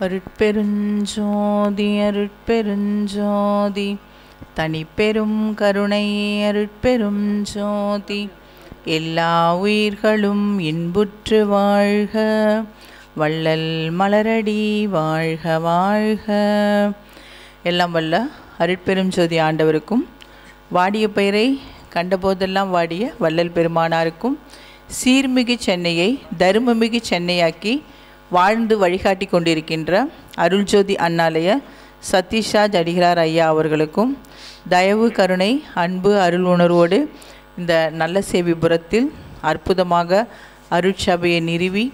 அருட்பெருஞ்சோதி அருட்பெருஞ்சோதி தனிப்பெரும் கருணை அருட்பெரும் ஜோதி. எல்லா உயிர்களும் இன்புற்று வாழ்க, வள்ளல் மலரடி வாழ்க வாழ்க. எல்லாம் வல்ல அருட்பெரும் ஜோதி ஆண்டவருக்கும், வாடிய பயிரை கண்டபோதெல்லாம் வாடிய வள்ளல் பெருமானாருக்கும், சீர்மிகு சென்னையை தருமமிகு சென்னையாக்கி வாழ்ந்து வழிகாட்டி கொண்டிருக்கின்ற அருள்ஜோதி அண்ணாலய சதீஷ்ராஜ் அடிகளார் ஐயா அவர்களுக்கும், தயவு கருணை அன்பு அருள் உணர்வோடு இந்த நல்ல சேவிபுரத்தில் அற்புதமாக அருட்சபையை நிறுவி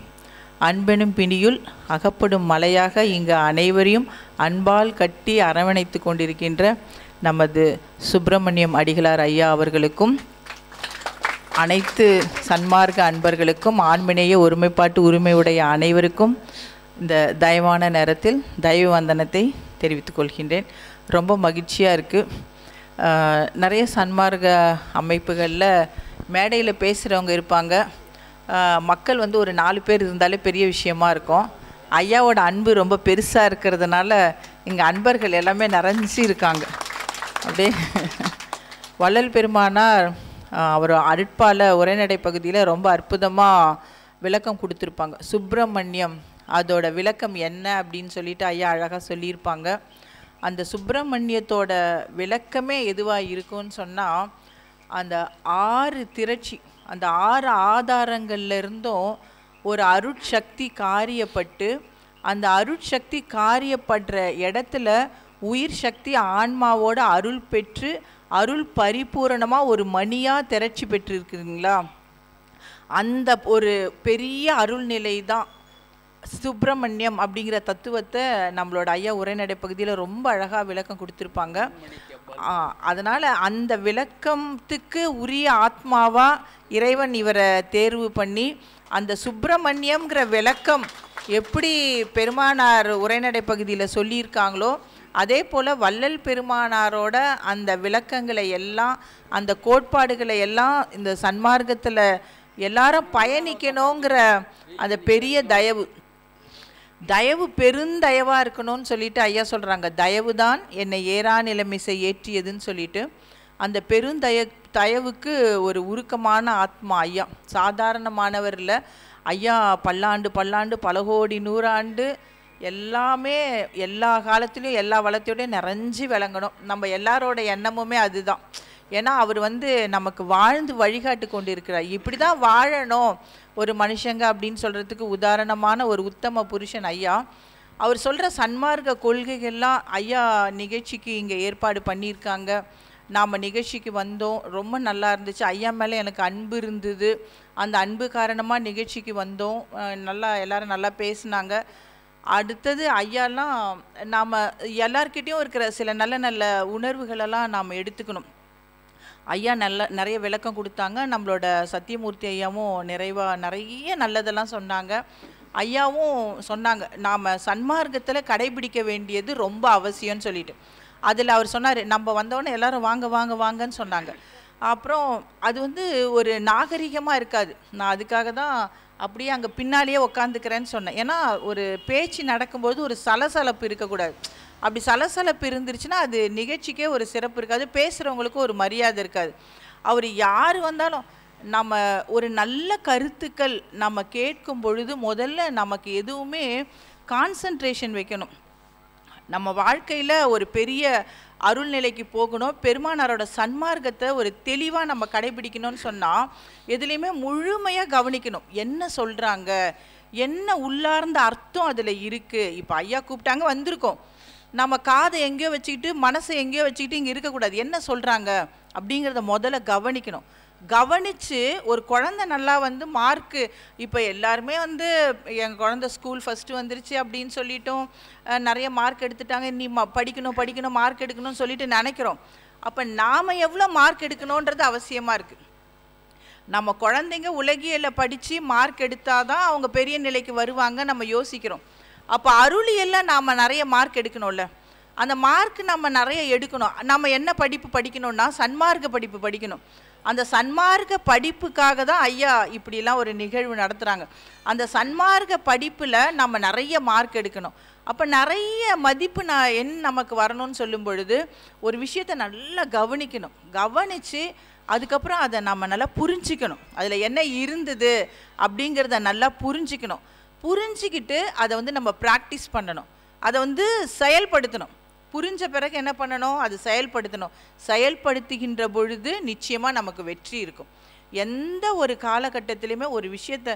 அன்பெனும் பிணியுள் அகப்படும் மலையாக இங்கு அனைவரையும் அன்பால் கட்டி அரவணைத்து கொண்டிருக்கின்ற நமது சுப்பிரமணியம் அடிகளார் ஐயா அவர்களுக்கும், அனைத்து சன்மார்க்க அன்பர்களுக்கும், ஆன்மீக ஒருமைப்பாட்டு உரிமையுடைய அனைவருக்கும் இந்த தயவான நேரத்தில் தயவு வந்தனத்தை தெரிவித்துக் கொள்கின்றேன். ரொம்ப மகிழ்ச்சியாக இருக்குது. நிறைய சன்மார்க்க அமைப்புகளில் மேடையில் பேசுகிறவங்க இருப்பாங்க. மக்கள் ஒரு 4 பேர் இருந்தாலே பெரிய விஷயமா இருக்கும். ஐயாவோட அன்பு ரொம்ப பெருசாக இருக்கிறதுனால இங்கே அன்பர்கள் எல்லாமே நிறைஞ்சி இருக்காங்க. அப்படியே வள்ளல் பெருமானார் அவர் அருட்பால உரைநடை பகுதியில் ரொம்ப அற்புதமாக விளக்கம் கொடுத்துருப்பாங்க. சுப்பிரமணியம் அதோட விளக்கம் என்ன அப்படின்னு சொல்லிட்டு ஐயா அழகாக சொல்லியிருப்பாங்க. அந்த சுப்பிரமணியத்தோட விளக்கமே எதுவாக இருக்குன்னு சொன்னால், அந்த 6 திரட்சி, அந்த 6 ஆதாரங்கள்ல இருந்தும் ஒரு அருட்சக்தி காரியப்பட்டு, அந்த அருட்சக்தி காரியப்படுற இடத்துல உயிர் சக்தி ஆன்மாவோட அருள் பெற்று அருள் பரிபூரணமாக ஒரு மணியாக திரட்சி பெற்றிருக்குங்களா, அந்த ஒரு பெரிய அருள்நிலை தான் சுப்பிரமணியம் அப்படிங்கிற தத்துவத்தை நம்மளோட ஐயா உரைநடை பகுதியில் ரொம்ப அழகாக விளக்கம் கொடுத்துருப்பாங்க. அதனால் அந்த விளக்கத்துக்கு உரிய ஆத்மாவாக இறைவன் இவரை தேர்வு பண்ணி, அந்த சுப்பிரமணியம்ங்கிற விளக்கம் எப்படி பெருமானார் உரைநடை பகுதியில் சொல்லியிருக்காங்களோ, அதே போல் வள்ளல் பெருமானாரோட அந்த விளக்கங்களை எல்லாம், அந்த கோட்பாடுகளை எல்லாம் இந்த சன்மார்க்கத்தில் எல்லாரும் பயணிக்கணுங்கிற அந்த பெரிய தயவு பெருந்தயவாக இருக்கணும்னு சொல்லிட்டு ஐயா சொல்கிறாங்க. தயவு தான் என்னை ஏறா நிலைமிசை ஏற்றியதுன்னு சொல்லிட்டு, அந்த தயவுக்கு ஒரு உருக்கமான ஆத்மா ஐயா. சாதாரணமானவர் இல்லை ஐயா. பல்லாண்டு பல கோடி நூறாண்டு எல்லாமே எல்லா காலத்துலேயும் எல்லா வளத்தையோடையும் நிறைஞ்சி விளங்கணும். நம்ம எல்லாரோட எண்ணமுமே அதுதான். ஏன்னா அவர் நமக்கு வாழ்ந்து வழிகாட்டு கொண்டு இருக்கிறார். இப்படி தான் வாழணும் ஒரு மனுஷங்க அப்படின்னு சொல்கிறதுக்கு உதாரணமான ஒரு உத்தம புருஷன் ஐயா. அவர் சொல்கிற சன்மார்க்க கொள்கைகள்லாம் ஐயா நிகழ்ச்சிக்கு இங்கே ஏற்பாடு பண்ணியிருக்காங்க. நாம் நிகழ்ச்சிக்கு வந்தோம், ரொம்ப நல்லா இருந்துச்சு. ஐயா மேலே எனக்கு அன்பு இருந்தது. அந்த அன்பு காரணமாக நிகழ்ச்சிக்கு வந்தோம். எல்லோரும் நல்லா பேசினாங்க. அடுத்தது ஐயாலாம் நாம் எல்லார்கிட்டையும் இருக்கிற சில நல்ல நல்ல உணர்வுகளெல்லாம் நாம் எடுத்துக்கணும். ஐயா நிறைய விளக்கம் கொடுத்தாங்க. நம்மளோட சத்தியமூர்த்தி ஐயாவும் நிறைய நல்லதெல்லாம் சொன்னாங்க. ஐயாவும் சொன்னாங்க, நாம் சன்மார்க்கத்தில் கடைபிடிக்க வேண்டியது ரொம்ப அவசியம்னு சொல்லிட்டு. அதில் அவர் சொன்னார், நம்ம வந்தோடனே எல்லோரும் வாங்க வாங்க வாங்கன்னு சொன்னாங்க. அப்புறம் அது ஒரு நாகரிகமாக இருக்காது. நான் அதுக்காக தான் அப்படியே அங்கே பின்னாலேயே உக்காந்துக்கிறேன்னு சொன்னேன். ஏன்னா ஒரு பேச்சு நடக்கும்போது ஒரு சலசலப்பு இருக்கக்கூடாது. அப்படி சலசலப்பு இருந்துருச்சுன்னா அது நிகழ்ச்சிக்கே ஒரு சிறப்பு இருக்காது, பேசுகிறவங்களுக்கும் ஒரு மரியாதை இருக்காது. அவர் யார் வந்தாலும் நம்ம ஒரு நல்ல கருத்துக்கள் நம்ம கேட்கும் பொழுது முதல்ல நமக்கு எதுவுமே கான்சன்ட்ரேஷன் வைக்கணும். நம்ம வாழ்க்கையில் ஒரு பெரிய அருள்நிலைக்கு போகணும், பெருமானாரோட சன்மார்க்கத்தை ஒரு தெளிவாக நம்ம கடைபிடிக்கணும்னு சொன்னால் எதுலேயுமே முழுமையாக கவனிக்கணும். என்ன சொல்கிறாங்க, என்ன உள்ளார்ந்த அர்த்தம் அதில் இருக்குது. இப்போ ஐயா கூப்பிட்டாங்க, வந்திருக்கோம். நம்ம காதை எங்கேயோ வச்சுக்கிட்டு மனசை எங்கேயோ வச்சுக்கிட்டு இங்கே இருக்கக்கூடாது. என்ன சொல்கிறாங்க அப்படிங்கிறத முதல்ல கவனிக்கணும். கவனித்து ஒரு குழந்தை நல்லா மார்க்கு, இப்போ எல்லாருமே எங்கள் குழந்தை ஸ்கூல் ஃபஸ்ட்டு வந்துருச்சு அப்படின்னு சொல்லிட்டோம், நிறைய மார்க் எடுத்துட்டாங்க, நீ படிக்கணும் மார்க் எடுக்கணும்னு சொல்லிட்டு நினைக்கிறோம். அப்போ நாம் எவ்வளோ மார்க் எடுக்கணுன்றது அவசியமாக இருக்குது. நம்ம குழந்தைங்க உலகியலில் படித்து மார்க் எடுத்தால் தான் அவங்க பெரிய நிலைக்கு வருவாங்க நம்ம யோசிக்கிறோம். அப்போ அருளியெல்லாம் நாம் நிறைய மார்க் எடுக்கணும்ல. அந்த மார்க் நம்ம நிறைய எடுக்கணும். நம்ம என்ன படிப்பு படிக்கணும்னா சன்மார்க்க படிப்பு படிக்கணும். அந்த சன்மார்க்க படிப்புக்காக தான் ஐயா இப்படிலாம் ஒரு நிகழ்வு நடத்துகிறாங்க. அந்த சன்மார்க்க படிப்பில் நம்ம நிறைய மார்க் எடுக்கணும். அப்போ நிறைய மதிப்பு நமக்கு வரணும்னு சொல்லும் பொழுது ஒரு விஷயத்தை நல்லா கவனிக்கணும். கவனித்து அதுக்கப்புறம் அதை நம்ம நல்லா புரிஞ்சிக்கணும். அதில் என்ன இருந்தது அப்படிங்கிறத நல்லா புரிஞ்சிக்கணும். புரிஞ்சிக்கிட்டு அதை வந்து நம்ம ப்ராக்டிஸ் பண்ணணும். அதை வந்து செயல்படுத்தணும். புரிஞ்ச பிறகு என்ன பண்ணணும்? அது செயல்படுத்தணும். செயல்படுத்துகின்ற பொழுது நிச்சயமாக நமக்கு வெற்றி இருக்கும். எந்த ஒரு காலகட்டத்திலையுமே ஒரு விஷயத்தை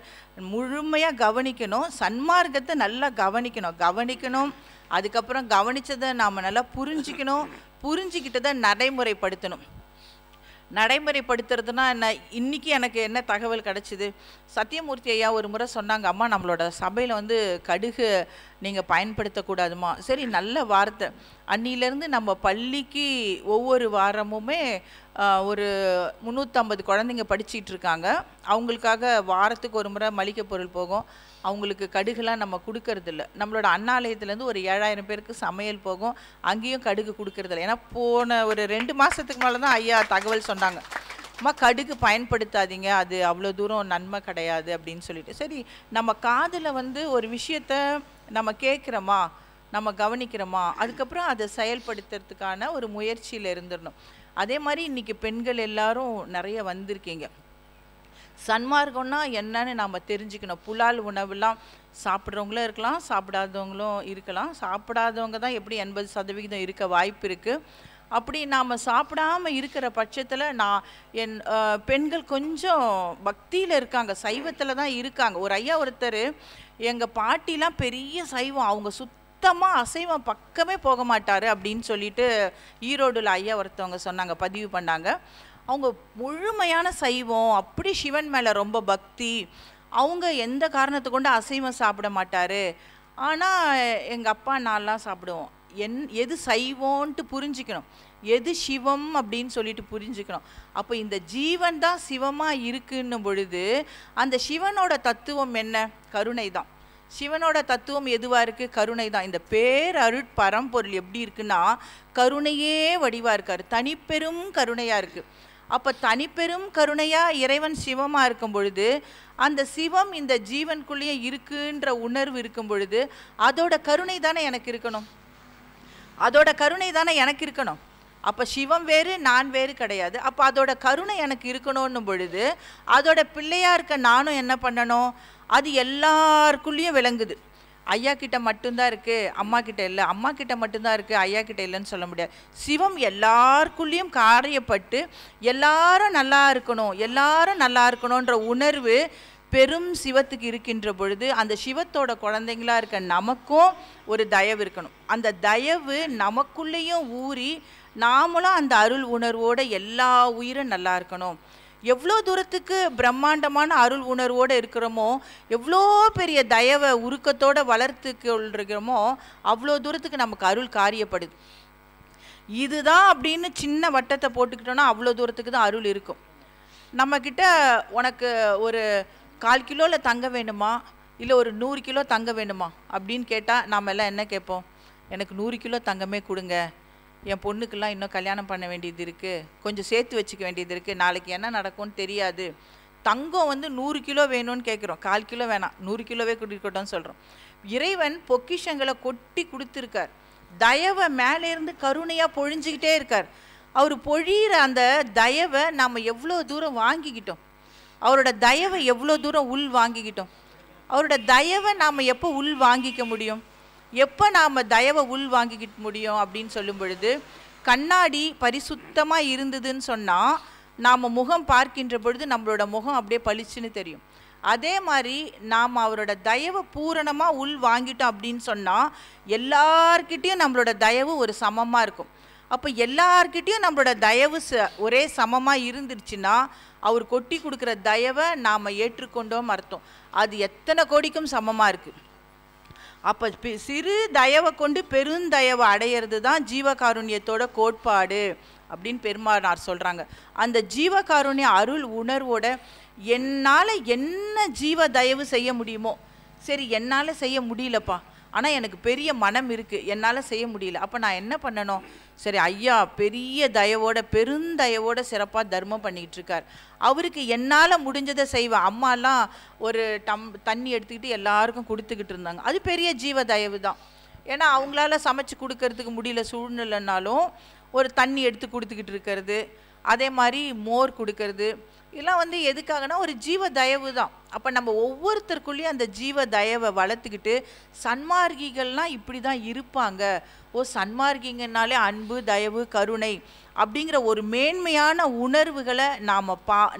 முழுமையாக கவனிக்கணும். சன்மார்க்கத்தை நல்லா கவனிக்கணும். அதுக்கப்புறம் கவனித்ததை நாம் நல்லா புரிஞ்சிக்கிட்டதை நடைமுறைப்படுத்தணும். நடைமுறைப்படுத்துறதுனா என்ன? இன்றைக்கி எனக்கு என்ன தகவல் கிடச்சிது? சத்தியமூர்த்தி ஐயா ஒரு முறை சொன்னாங்க, அம்மா நம்மளோட சபையில் வந்து கடுகு நீங்கள் பயன்படுத்தக்கூடாதுமா. சரி, நல்ல வார்த்தை. அன்னிலேருந்து நம்ம பள்ளிக்கு ஒவ்வொரு வாரமுமே ஒரு 350 குழந்தைங்க படிச்சிட்டு இருக்காங்க. அவங்களுக்காக வாரத்துக்கு ஒரு முறை மளிகை பொருள் போகும். அவங்களுக்கு கடுகுலாம் நம்ம கொடுக்கறதில்ல. நம்மளோட அண்ணாலயத்துலேருந்து ஒரு 7000 பேருக்கு சமையல் போகும். அங்கேயும் கடுகு கொடுக்கறதில்ல. ஏன்னா போன ஒரு 2 மாதத்துக்கு மேலே தான் ஐயா தகவல் சொன்னாங்க, அம்மா கடுகு பயன்படுத்தாதீங்க, அது அவ்வளோ தூரம் நன்மை கிடையாது அப்படின்னு சொல்லிட்டு. சரி, நம்ம காதில் வந்து ஒரு விஷயத்த நம்ம கேட்குறோமா, நம்ம கவனிக்கிறோமா, அதுக்கப்புறம் அதை செயல்படுத்துறதுக்கான ஒரு முயற்சியில் இருந்துடணும். அதே மாதிரி இன்றைக்கி பெண்கள் எல்லாரும் நிறைய வந்திருக்கீங்க. சன்மார்க்கம்னா என்னன்னு நாம் தெரிஞ்சுக்கணும். புலால் உணவுலாம் சாப்பிட்றவங்களும் இருக்கலாம், சாப்பிடாதவங்களும் இருக்கலாம். சாப்பிடாதவங்க தான் எப்படி 80% இருக்க வாய்ப்பு இருக்குது. அப்படி நாம் சாப்பிடாமல் இருக்கிற பட்சத்தில் பெண்கள் கொஞ்சம் பக்தியில் இருக்காங்க, சைவத்தில் தான் இருக்காங்க. ஒரு ஐயா ஒருத்தர், எங்கள் பாட்டிலாம் பெரிய சைவம், அவங்க சுத்தமாக அசைவம் பக்கமே போக மாட்டார் அப்படின்னு சொல்லிட்டு ஈரோடுல ஐயா ஒருத்தவங்க சொன்னாங்க, பதிவு பண்ணாங்க. அவங்க முழுமையான சைவம், அப்படி சிவன் மேலே ரொம்ப பக்தி. அவங்க எந்த காரணத்தை கொண்டு அசைவம் சாப்பிட மாட்டார். ஆனால் எங்கள் அப்பா நான்லாம் சாப்பிடுவோம். எது சைவம்ன்ட்டு புரிஞ்சிக்கணும், எது சிவம் அப்படின்னு சொல்லிட்டு புரிஞ்சுக்கணும். அப்போ இந்த ஜீவன் தான் சிவமாக இருக்குன்னும் பொழுது அந்த சிவனோட தத்துவம் என்ன? கருணை தான். சிவனோட தத்துவம் எதுவாக இருக்குது? கருணை தான். இந்த பேரருட் பரம்பொருள் எப்படி இருக்குன்னா கருணையே வடிவாக இருக்கார், தனிப்பெரும் கருணையாக இருக்குது. அப்போ தனிப்பெரும் கருணையாக இறைவன் சிவமாக இருக்கும் பொழுது அந்த சிவம் இந்த ஜீவனுக்குள்ளேயே இருக்குன்ற உணர்வு இருக்கும் பொழுது அதோட கருணை தானே எனக்கு இருக்கணும், அதோட கருணை தானே எனக்கு இருக்கணும். அப்போ சிவம் வேறு, நான் வேறு கிடையாது. அப்போ அதோட கருணை எனக்கு இருக்கணும்னும் பொழுது அதோட பிள்ளையாக இருக்க நானும் என்ன பண்ணணும்? அது எல்லாருக்குள்ளேயும் விளங்குது. ஐயா கிட்ட மட்டும்தான் இருக்குது, அம்மா கிட்ட இல்லை, அம்மா கிட்ட மட்டும்தான் இருக்குது, ஐயா கிட்ட இல்லைன்னு சொல்ல முடியாது. சிவம் எல்லாருக்குள்ளேயும் காரியப்பட்டு எல்லாரும் நல்லா இருக்கணுன்ற உணர்வு பெரும் சிவத்துக்கு இருக்கின்ற பொழுது அந்த சிவத்தோட குழந்தைங்களாக இருக்க நமக்கும் ஒரு தயவு இருக்கணும். அந்த தயவு நமக்குள்ளேயும் ஊறி நாமளும் அந்த அருள் உணர்வோடு எல்லா உயிரும் நல்லா இருக்கணும். எவ்வளோ தூரத்துக்கு பிரம்மாண்டமான அருள் உணர்வோடு இருக்கிறோமோ, எவ்வளோ பெரிய தயவை உருக்கத்தோடு வளர்த்து கொள்கிறோமோ அவ்வளோ தூரத்துக்கு நமக்கு அருள் காரியப்படுது. இதுதான் அப்படின்னு சின்ன வட்டத்தை போட்டுக்கிட்டோன்னா அவ்வளோ தூரத்துக்கு தான் அருள் இருக்கும். நம்மக்கிட்ட உனக்கு ஒரு 1/4 கிலோவில் தங்க வேணுமா, இல்லை ஒரு 100 கிலோ தங்க வேணுமா அப்படின்னு கேட்டால் நாம் எல்லாம் என்ன கேட்போம்? எனக்கு 100 கிலோ தங்கமே கொடுங்க, என் பொண்ணுக்கெல்லாம் இன்னும் கல்யாணம் பண்ண வேண்டியது இருக்குது, கொஞ்சம் சேர்த்து வச்சுக்க வேண்டியது இருக்குது, நாளைக்கு என்ன நடக்கும்னு தெரியாது. தங்கம் வந்து 100 கிலோ வேணும்னு கேட்குறோம், 1/4 கிலோ வேணாம், 100 கிலோவே கொடுக்கட்டோன்னு சொல்கிறோம். இறைவன் பொக்கிஷங்களை கொட்டி கொடுத்துருக்கார். தயவை மேலேருந்து கருணையாக பொழிஞ்சிக்கிட்டே இருக்கார். அவர் பொழிகிற அந்த தயவை நாம் எவ்வளோ தூரம் வாங்கிக்கிட்டோம், அவரோட தயவை எவ்வளோ தூரம் உள் வாங்கிக்கிட்டோம். அவரோட தயவை நாம் எப்போ உள் வாங்கிக்க முடியும், எப்போ நாம் தயவை உள் வாங்கிக்கிட்ட முடியும் அப்படின்னு சொல்லும் பொழுது, கண்ணாடி பரிசுத்தமாக இருந்ததுன்னு சொன்னால் நாம் முகம் பார்க்கின்ற பொழுது நம்மளோட முகம் அப்படியே பளிச்சுன்னு தெரியும். அதே மாதிரி நாம் அவரோட தயவை பூரணமாக உள் வாங்கிட்டோம் அப்படின்னு சொன்னால் எல்லார்கிட்டேயும் நம்மளோட தயவு ஒரு சமமாக இருக்கும். அப்போ எல்லார்கிட்டேயும் நம்மளோட தயவு ஒரே சமமாக இருந்துருச்சுன்னா அவர் கொட்டி கொடுக்குற தயவை நாம் ஏற்றுக்கொண்டோம் அர்த்தம். அது எத்தனை கோடிக்கும் சமமாக இருக்குது. அப்போ சிறு தயவை கொண்டு பெருந்தயவை அடையிறது தான் ஜீவகாருண்யத்தோட கோட்பாடு அப்படின்னு பெருமானார் சொல்கிறாங்க. அந்த ஜீவகாருண்ய அருள் உணர்வோட என்னால் என்ன ஜீவ தயவு செய்ய முடியுமோ, சரி என்னால் செய்ய முடியலப்பா, ஆனால் எனக்கு பெரிய மனம் இருக்குது, என்னால் செய்ய முடியல, அப்போ நான் என்ன பண்ணணும்? சரி, ஐயா பெரிய தயவோட பெருந்தயவோட சிறப்பாக தர்மம் பண்ணிக்கிட்டு இருக்கார், அவருக்கு என்னால் முடிஞ்சதை செய்வேன். அம்மாலாம் ஒரு தண்ணி எடுத்துக்கிட்டு எல்லாருக்கும் கொடுத்துக்கிட்டு இருந்தாங்க, அது பெரிய ஜீவ தயவு தான். ஏன்னா அவங்களால சமைச்சு கொடுக்கறதுக்கு முடியல சூழ்நிலைனாலும் ஒரு தண்ணி எடுத்து கொடுத்துக்கிட்டு இருக்கிறது, அதே மாதிரி மோர் கொடுக்கறது, இதெல்லாம் வந்து எதுக்காகனா ஒரு ஜீவ தயவு தான். அப்போ நம்ம ஒவ்வொருத்தருக்குள்ளேயும் அந்த ஜீவ தயவை வளர்த்துக்கிட்டு சன்மார்க்கிகள்லாம் இப்படி தான் இருப்பாங்க, ஓ சன்மார்க்கிங்கனாலே அன்பு தயவு கருணை அப்படிங்கிற ஒரு மேன்மையான உணர்வுகளை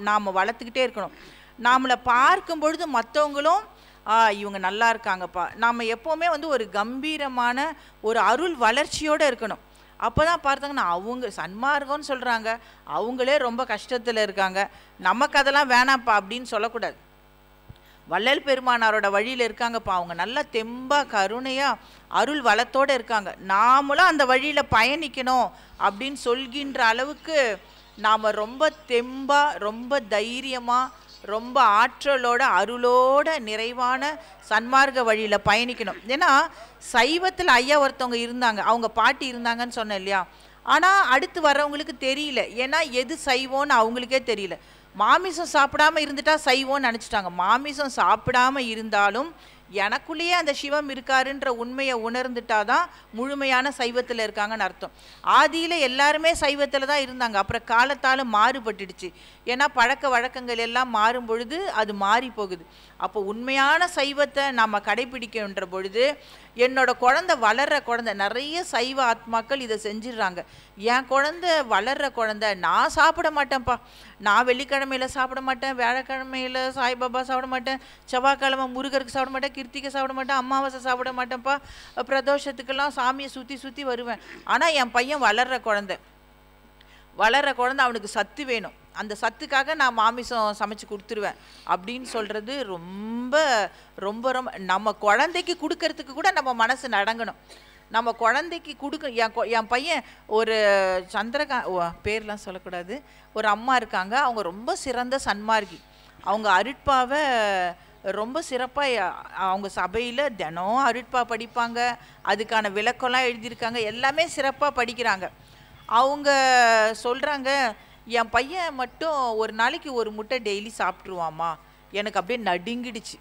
நாம் வளர்த்துக்கிட்டே இருக்கணும். நாமளை பார்க்கும் பொழுது மற்றவங்களும் இவங்க நல்லா இருக்காங்கப்பா, நாம் எப்போவுமே வந்து ஒரு கம்பீரமான ஒரு அருள் வளர்ச்சியோடு இருக்கணும். அப்போ தான் பார்த்தாங்கன்னா அவங்க சன்மார்க்கம்னு சொல்கிறாங்க, அவங்களே ரொம்ப கஷ்டத்தில் இருக்காங்க, நமக்கு அதெல்லாம் வேணாம்ப்பா அப்படின்னு சொல்லக்கூடாது. வள்ளல் பெருமானாரோட வழியில் இருக்காங்கப்பா, அவங்க நல்லா தெம்பாக கருணையாக அருள் வளத்தோடு இருக்காங்க, நாமளும் அந்த வழியில் பயணிக்கணும் அப்படின்னு சொல்கின்ற அளவுக்கு நாம் ரொம்ப தெம்பாக ரொம்ப தைரியமாக ரொம்ப ஆற்றலோட அருளோட நிறைவான சன்மார்க்க வழியில் பயணிக்கணும். ஏன்னா சைவத்தில் ஐயா ஒருத்தவங்க இருந்தாங்க, அவங்க பாட்டி இருந்தாங்கன்னு சொன்னேன் இல்லையா, ஆனால் அடுத்து வர்றவங்களுக்கு தெரியல, ஏன்னா எது சைவம்னு அவங்களுக்கே தெரியல. மாமிசம் சாப்பிடாமல் இருந்துட்டா சைவம்னு நினச்சிட்டாங்க. மாமிசம் சாப்பிடாமல் இருந்தாலும் எனக்குள்ளேயே அந்த சிவம் இருக்காருன்ற உண்மையை உணர்ந்துட்டாதான் முழுமையான சைவத்தில் இருக்காங்கன்னு அர்த்தம். ஆதியில் எல்லாருமே சைவத்தில் தான் இருந்தாங்க, அப்புறம் காலத்தால் மாறுபட்டுடுச்சு. ஏன்னா பழக்க வழக்கங்கள் எல்லாம் மாறும் பொழுது அது மாறி போகுது. அப்போ உண்மையான சைவத்தை நாம் கடைபிடிக்கின்ற பொழுது என்னோட குழந்தை வளர்கிற குழந்தை, நிறைய சைவ ஆத்மாக்கள் இதை செஞ்சிடுறாங்க. என் குழந்தை வளர்கிற குழந்தை, நான் சாப்பிட மாட்டேன்ப்பா, நான் வெள்ளிக்கிழமையில் சாப்பிட மாட்டேன், வியாழக்கிழமையில் சாய்பாபா சாப்பிட மாட்டேன், செவ்வாய்க்கிழமை முருகருக்கு சாப்பிட மாட்டேன், கிருத்திகை சாப்பிட மாட்டேன், அமாவாசை சாப்பிட மாட்டேன்ப்பா, பிரதோஷத்துக்கெல்லாம் சாமியை சுற்றி வருவேன். ஆனால் என் பையன் வளர்கிற குழந்தை அவனுக்கு சத்து வேணும், அந்த சத்துக்காக நான் மாமிசம் சமைச்சு கொடுத்துருவேன் அப்படின்னு சொல்கிறது ரொம்ப ரொம்ப ரொம்ப நம்ம குழந்தைக்கு கொடுக்கறதுக்கு கூட நம்ம மனசு நடங்கணும். நம்ம குழந்தைக்கு என் பையன் ஒரு பேர்லாம் சொல்லக்கூடாது, ஒரு அம்மா இருக்காங்க, அவங்க ரொம்ப சிறந்த சன்மார்க்கி. அவங்க அருட்பாவை ரொம்ப சிறப்பாக அவங்க சபையில் தினம் அருட்பா படிப்பாங்க, அதுக்கான விளக்கம்லாம் எழுதியிருக்காங்க, எல்லாமே சிறப்பாக படிக்கிறாங்க. அவங்க சொல்கிறாங்க, என் பையன் மட்டும் ஒரு நாளைக்கு ஒரு முட்டை டெய்லி சாப்பிட்ருவாம்மா, எனக்கு அப்படியே நடுங்கிடுச்சு.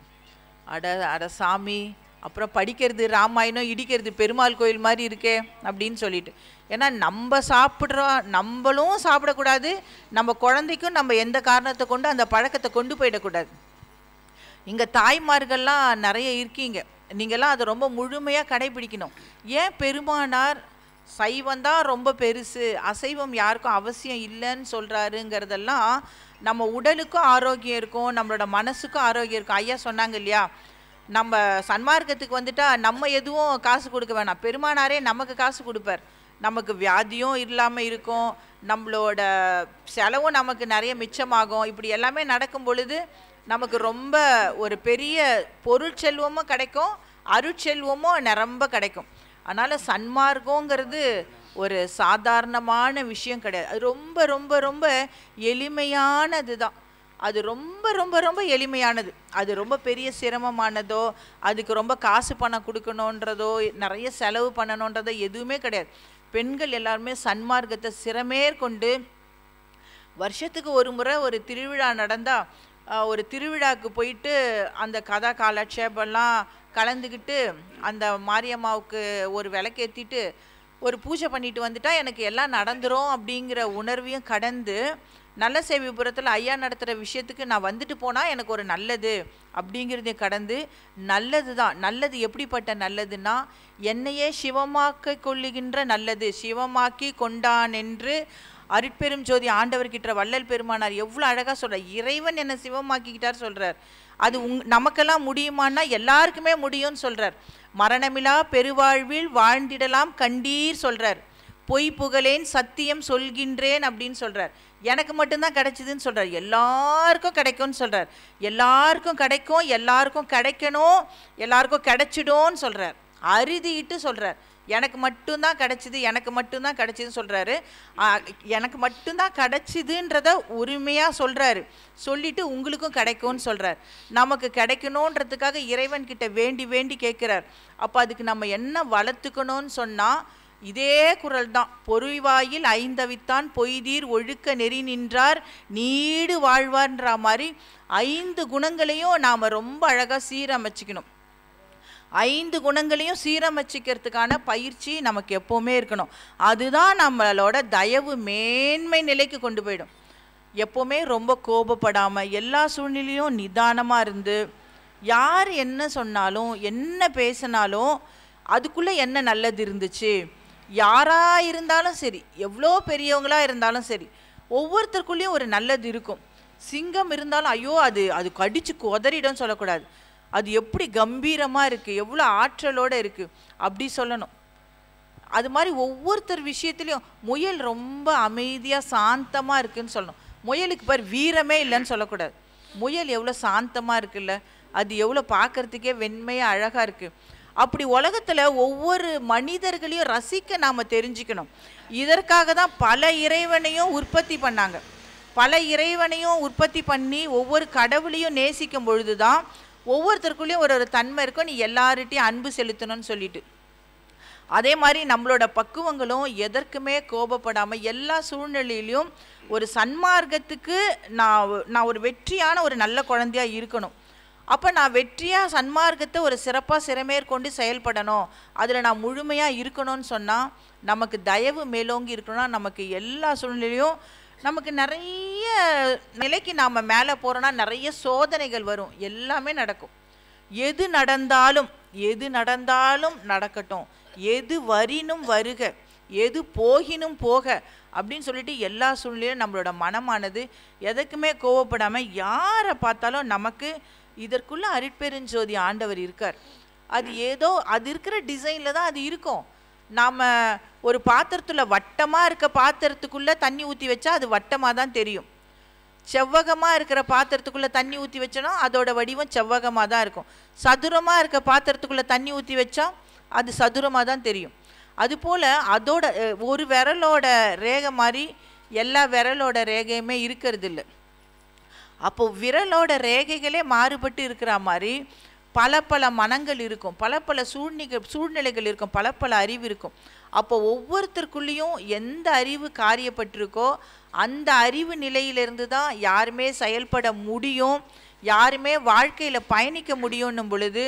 அட சாமி, அப்புறம் படிக்கிறது ராமாயணம், இடிக்கிறது பெருமாள் கோயில் மாதிரி இருக்கே அப்படின்னு சொல்லிட்டு. ஏன்னா நம்ம சாப்பிட்றோம், நம்மளும் சாப்பிடக்கூடாது, நம்ம குழந்தைக்கும் நம்ம எந்த காரணத்தை கொண்டு அந்த பழக்கத்தை கொண்டு போயிடக்கூடாது. இங்கே தாய்மார்கள்லாம் நிறைய இருக்கீங்க, நீங்கள்லாம் அதை ரொம்ப முழுமையாக கடைபிடிக்கணும். ஏன் பெருமானார் சைவந்தான் ரொம்ப பெருசு, அசைவம் யாருக்கும் அவசியம் இல்லைன்னு சொல்கிறாருங்கிறதெல்லாம் நம்ம உடலுக்கும் ஆரோக்கியம் இருக்கும், நம்மளோட மனசுக்கும் ஆரோக்கியம் இருக்கும். ஐயா சொன்னாங்க இல்லையா, நம்ம சன்மார்க்கத்துக்கு வந்துட்டா நம்ம எதுவும் காசு கொடுக்க வேணாம், பெருமானாரே நமக்கு காசு கொடுப்பார், நமக்கு வியாதியும் இல்லாமல் இருக்கும், நம்மளோட செலவும் நமக்கு நிறைய மிச்சமாகும். இப்படி எல்லாமே நடக்கும் பொழுது நமக்கு ரொம்ப ஒரு பெரிய பொருள் செல்வமும் கிடைக்கும், அருட்செல்வமும் நிரம்ப கிடைக்கும். அதனால் சன்மார்க்கங்கிறது ஒரு சாதாரணமான விஷயம் கிடையாது, அது ரொம்ப ரொம்ப ரொம்ப எளிமையானது தான். அது ரொம்ப ரொம்ப ரொம்ப எளிமையானது, அது ரொம்ப பெரிய சிரமமானதோ அதுக்கு ரொம்ப காசு பணம் கொடுக்கணுன்றதோ நிறைய செலவு பண்ணணுன்றதோ எதுவுமே கிடையாது. பெண்கள் எல்லாருமே சன்மார்க்கத்தை சிரமேற்கொண்டு வருஷத்துக்கு ஒரு முறை ஒரு திருவிழா நடந்தால் ஒரு திருவிழாவுக்கு போயிட்டு அந்த கதா காலட்சேபெல்லாம் கலந்துக்கிட்டு அந்த மாரியம்மாவுக்கு ஒரு விளக்கேற்றிட்டு ஒரு பூஜை பண்ணிட்டு வந்துட்டா எனக்கு எல்லாம் நடந்துரும் அப்படிங்கிற உணர்வையும் கடந்து நல்ல சேவிபுரத்தில் ஐயா நடத்துகிற விஷயத்துக்கு நான் வந்துட்டு போனால் எனக்கு ஒரு நல்லது அப்படிங்கிறதையும் கடந்து நல்லது தான். நல்லது எப்படிப்பட்ட நல்லதுன்னா, என்னையே சிவமாக்கி கொள்ளுகின்ற நல்லது, சிவமாக்கி கொண்டான் என்று அருட்பெரும் ஜோதி ஆண்டவர்கிட்ட வள்ளல் பெருமானார் எவ்வளோ அழகாக சொல்கிறார். இறைவன் என்னை சிவமாக்கிக்கிட்டார் சொல்கிறார். அது நமக்கெல்லாம் முடியுமான்னா எல்லாருக்குமே முடியும்னு சொல்கிறார். மரணமிலா பெருவாழ்வில் வாழ்ந்திடலாம் கண்டீர் சொல்கிறார். பொய் புகழேன் சத்தியம் சொல்கின்றேன் அப்படின்னு சொல்கிறார். எனக்கு மட்டும்தான் கிடைச்சிதுன்னு சொல்கிறார், எல்லாருக்கும் கிடைக்கும்னு சொல்கிறார். எல்லாருக்கும் கிடைக்கும், எல்லாருக்கும் கிடைக்கணும், எல்லாருக்கும் கிடைச்சிடும்னு சொல்கிறார். அறுதிட்டு சொல்கிறார். எனக்கு மட்டும்தான் கிடைச்சிது, எனக்கு மட்டும்தான் கிடைச்சிதுன்னு சொல்கிறாரு. எனக்கு மட்டும்தான் கிடைச்சிதுன்றத உரிமையாக சொல்கிறாரு. சொல்லிவிட்டு உங்களுக்கும் கிடைக்கும்னு சொல்கிறார். நமக்கு கிடைக்கணுன்றதுக்காக இறைவன்கிட்ட வேண்டி வேண்டி கேட்குறார். அப்போ அதுக்கு நம்ம என்ன வளர்த்துக்கணும்னு சொன்னால் இதே குரல் தான். பொறிவாயில் ஐந்தவித்தான் பொய்தீர் ஒழுக்க நெறி நின்றார் நீடு வாழ்வார்ன்ற மாதிரி 5 குணங்களையும் நாம் ரொம்ப அழகாக சீரமைச்சிக்கணும். 5 குணங்களையும் சீரமைச்சிக்கிறதுக்கான பயிற்சி நமக்கு எப்போவுமே இருக்கணும். அதுதான் நம்மளோட தயவு மேன்மை நிலைக்கு கொண்டு போயிடும். எப்போவுமே ரொம்ப கோபப்படாமல் எல்லா சூழ்நிலையும் நிதானமாக இருந்து, யார் என்ன சொன்னாலும் என்ன பேசினாலும் அதுக்குள்ளே என்ன நல்லது இருந்துச்சு, யாராக இருந்தாலும் சரி, எவ்வளோ பெரியவங்களாக இருந்தாலும் சரி, ஒவ்வொருத்தருக்குள்ளேயும் ஒரு நல்லது இருக்கும். சிங்கம் இருந்தாலும் ஐயோ அது கடிச்சு கொதறிடும் சொல்லக்கூடாது. அது எப்படி கம்பீரமாக இருக்குது, எவ்வளோ ஆற்றலோடு இருக்குது அப்படி சொல்லணும். அது மாதிரி ஒவ்வொருத்தர் விஷயத்துலையும் முயல் ரொம்ப அமைதியாக சாந்தமாக இருக்குதுன்னு சொல்லணும். முயலுக்கு பேர் வீரமே இல்லைன்னு சொல்லக்கூடாது. முயல் எவ்வளோ சாந்தமாக இருக்குல்ல, அது எவ்வளோ பார்க்குறதுக்கே வெண்மையாக அழகாக இருக்குது. அப்படி உலகத்தில் ஒவ்வொரு மனிதர்களையும் ரசிக்க நாம் தெரிஞ்சுக்கணும். இதற்காக தான் பல இறைவனையும் உற்பத்தி பண்ணாங்க. பல இறைவனையும் உற்பத்தி பண்ணி ஒவ்வொரு கடவுளையும் நேசிக்கும் பொழுது தான் ஒவ்வொருத்தருக்குள்ளேயும் ஒரு தன்மை இருக்கும், நீ எல்லார்கிட்டையும் அன்பு செலுத்தணும்னு சொல்லிட்டு. அதே மாதிரி நம்மளோட பக்குவங்களும் எதற்குமே கோபப்படாமல் எல்லா சூழ்நிலையிலையும் ஒரு சன்மார்க்கத்துக்கு நான் ஒரு வெற்றியான ஒரு நல்ல குழந்தையாக இருக்கணும். அப்போ நான் வெற்றியாக சன்மார்க்கத்தை ஒரு சிறப்பாக சிறமேற்கொண்டு செயல்படணும், அதில் நான் முழுமையாக இருக்கணும்னு சொன்னால், நமக்கு தயவு மேலோங்கி இருக்கணும்னா நமக்கு எல்லா சூழ்நிலையும் நமக்கு நிறைய நிலைக்கு நாம் மேலே போகிறோன்னா நிறைய சோதனைகள் வரும், எல்லாமே நடக்கும். எது நடந்தாலும் நடக்கட்டும், எது வரினும் வருக, எது போகினும் போக அப்படின்னு சொல்லிட்டு எல்லா சூழ்நிலையும் நம்மளோட மனமானது எதுக்குமே கோவப்படாமல் யாரை பார்த்தாலும் நமக்கு இதற்குள்ள அருட்பெருஞ்சோதி ஆண்டவர் இருக்கார். அது ஏதோ அது இருக்கிற டிசைனில் தான் அது இருக்கும். நாம் ஒரு பாத்திரத்தில் வட்டமாக இருக்க பாத்திரத்துக்குள்ளே தண்ணி ஊற்றி வச்சா அது வட்டமாக தான் தெரியும். செவ்வகமாக இருக்கிற பாத்திரத்துக்குள்ளே தண்ணி ஊற்றி வச்சோன்னா அதோட வடிவம் செவ்வகமாக தான் இருக்கும். சதுரமாக இருக்க பாத்திரத்துக்குள்ளே தண்ணி ஊற்றி வச்சா அது சதுரமாக தான் தெரியும். அதுபோல் அதோட ஒரு விரலோட ரேகை மாதிரி எல்லா விரலோட ரேகையுமே இருக்கிறது இல்லை. அப்போது விரலோட ரேகைகளே மாறுபட்டு இருக்கிற மாதிரி பல மனங்கள் இருக்கும், பல சூழ்நிலைகள் இருக்கும், பல அறிவு இருக்கும். அப்போ ஒவ்வொருத்தருக்குள்ளேயும் எந்த அறிவு காரியப்பட்டிருக்கோ அந்த அறிவு நிலையிலிருந்து தான் யாருமே செயல்பட முடியும், யாருமே வாழ்க்கையில் பயணிக்க முடியும்னும் பொழுது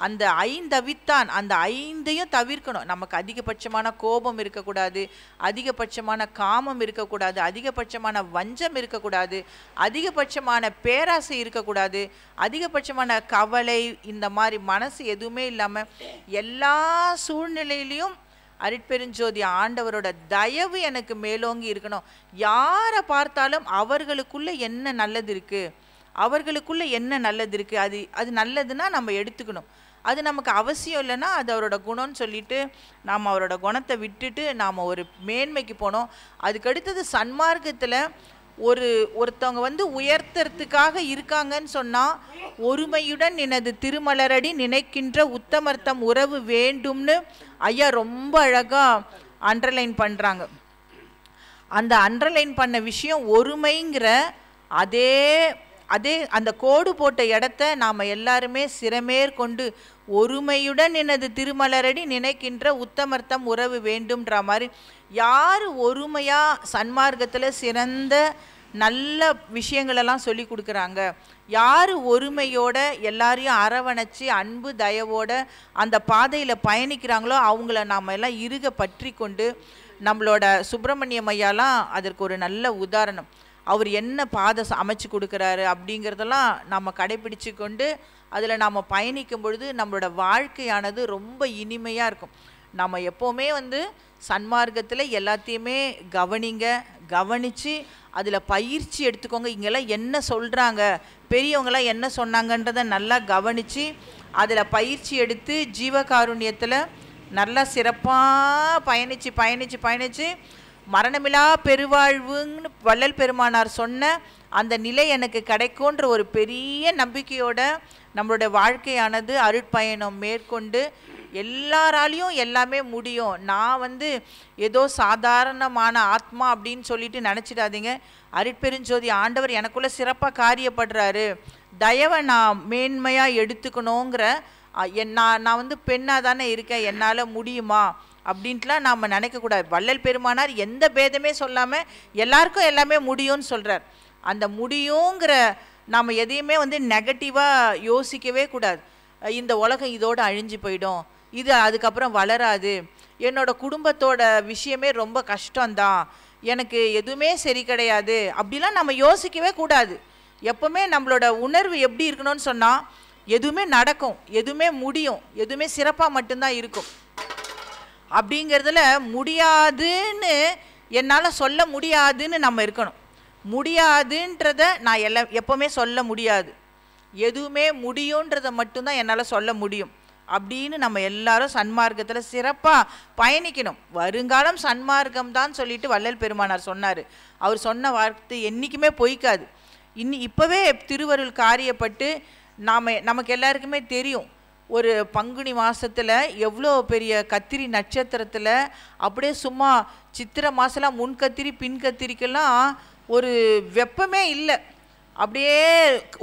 அந்த 5 அவித்தான், அந்த 5ஐயும் தவிர்க்கணும். நமக்கு அதிகபட்சமான கோபம் இருக்கக்கூடாது, அதிகபட்சமான காமம் இருக்கக்கூடாது, அதிகபட்சமான வஞ்சம் இருக்கக்கூடாது, அதிகபட்சமான பேராசை இருக்கக்கூடாது, அதிகபட்சமான கவலை, இந்த மாதிரி மனசு எதுவுமே இல்லாமல் எல்லா சூழ்நிலையிலையும் அருட்பெருஞ்சோதி ஆண்டவரோட தயவு எனக்கு மேலோங்கி இருக்கணும். யாரை பார்த்தாலும் அவர்களுக்குள்ள என்ன நல்லது இருக்குது, அவர்களுக்குள்ள என்ன நல்லது இருக்குது, அது நல்லதுன்னா நம்ம எடுத்துக்கணும். அது நமக்கு அவசியம் இல்லைன்னா அது அவரோட குணம்னு சொல்லிட்டு நாம் அவரோட குணத்தை விட்டுட்டு நாம் ஒரு மேன்மைக்கு போனோம். அதுக்கடுத்தது சன்மார்க்கத்தில் ஒருத்தவங்க உயர்த்துறதுக்காக இருக்காங்கன்னு சொன்னால், ஒருமையுடன் எனது திருமலரடி நினைக்கின்ற உத்தமர்த்தம் உறவு வேண்டும்னு ஐயா ரொம்ப அழகாக அண்டர்லைன் பண்ணுறாங்க. அந்த அண்டர்லைன் பண்ண விஷயம் ஒருமைங்கிற அதே அந்த கோடு போட்ட இடத்த நாம் எல்லாருமே சிறமேற்கொண்டு ஒருமையுடன் எனது திருமலரடி நினைக்கின்ற உத்தமர்த்தம் உறவு வேண்டும்ன்ற மாதிரி யார் ஒருமையாக சன்மார்க்கத்தில் சிறந்த நல்ல விஷயங்களெல்லாம் சொல்லி கொடுக்குறாங்க, யார் ஒருமையோட எல்லாரையும் அரவணைச்சி அன்பு தயவோட அந்த பாதையில் பயணிக்கிறாங்களோ அவங்கள நாம் எல்லாம் இறுக பற்றி கொண்டு, நம்மளோட சுப்பிரமணியம் ஐயாலாம் அதற்கு ஒரு நல்ல உதாரணம். அவர் என்ன பாதை அமைச்சு கொடுக்குறாரு அப்படிங்கிறதெல்லாம் நம்ம கடைப்பிடிச்சு கொண்டு அதில் நாம் பயணிக்கும் பொழுது நம்மளோட வாழ்க்கையானது ரொம்ப இனிமையாக இருக்கும். நம்ம எப்போவுமே சன்மார்க்கத்தில் எல்லாத்தையுமே கவனித்து அதில் பயிற்சி எடுத்துக்கோங்க. இங்கெல்லாம் என்ன சொல்கிறாங்க, பெரியவங்களாம் என்ன சொன்னாங்கன்றதை நல்லா கவனித்து அதில் பயிற்சி எடுத்து ஜீவகாருண்யத்தில் நல்லா சிறப்பாக பயணித்து மரணமில்லா பெருவாழ்வுன்னு வள்ளல் பெருமானார் சொன்ன அந்த நிலை எனக்கு கிடைக்கும்ன்ற ஒரு பெரிய நம்பிக்கையோட நம்மளுடைய வாழ்க்கையானது அருட்பயணம் மேற்கொண்டு எல்லாராலையும் எல்லாமே முடியும். நான் ஏதோ சாதாரணமான ஆத்மா அப்படின்னு சொல்லிட்டு நினச்சிடாதீங்க. அருட்பெருஞ்சோதி ஆண்டவர் எனக்குள்ளே சிறப்பாக காரியப்படுறாரு, தயவை நான் மேன்மையாக எடுத்துக்கணுங்கிற நான் பெண்ணாக தானே இருக்கேன், என்னால் முடியுமா அப்படின்ட்டுலாம் நாம் நினைக்கக்கூடாது. வள்ளல் பெருமானார் எந்த பேதமே சொல்லாமல் எல்லாருக்கும் எல்லாமே முடியும்னு சொல்கிறார். அந்த முடியுங்கிற நாம் எதையுமே நெகட்டிவாக யோசிக்கவே கூடாது. இந்த உலகம் இதோடு அழிஞ்சு போயிடும், இது அதுக்கப்புறம் வளராது, என்னோட குடும்பத்தோட விஷயமே ரொம்ப கஷ்டம்தான், எனக்கு எதுவுமே சரி கிடையாது அப்படிலாம் நம்ம யோசிக்கவே கூடாது. எப்பவுமே நம்மளோட உணர்வு எப்படி இருக்கணும்னு சொன்னால், எதுவுமே நடக்கும், எதுவுமே முடியும், எதுவுமே சிறப்பாக மட்டும்தான் இருக்கும். அப்படிங்கிறதுல முடியாதுன்னு என்னால் சொல்ல முடியாதுன்னு நம்ம இருக்கணும். முடியாதுன்றத நான் எப்பவுமே சொல்ல முடியாது, எதுவுமே முடியுன்றதை மட்டும்தான் என்னால் சொல்ல முடியும் அப்படின்னு நம்ம எல்லாரும் சன்மார்க்கத்தில் சிறப்பாக பயணிக்கணும். வருங்காலம் சன்மார்க்கம் தான் சொல்லிட்டு வள்ளல் பெருமானார் சொன்னார். அவர் சொன்ன வார்த்தை என்றைக்குமே பொய்க்காது. இப்போவே திருவருள் காரியப்பட்டு நமக்கு எல்லாருக்குமே தெரியும், ஒரு பங்குனி மாதத்தில் எவ்வளோ பெரிய கத்திரி நட்சத்திரத்தில் அப்படியே சும்மா சித்திரை மாதம்லாம் முன்கத்திரி பின்கத்திரிக்கெல்லாம் ஒரு வெப்பமே இல்லை, அப்படியே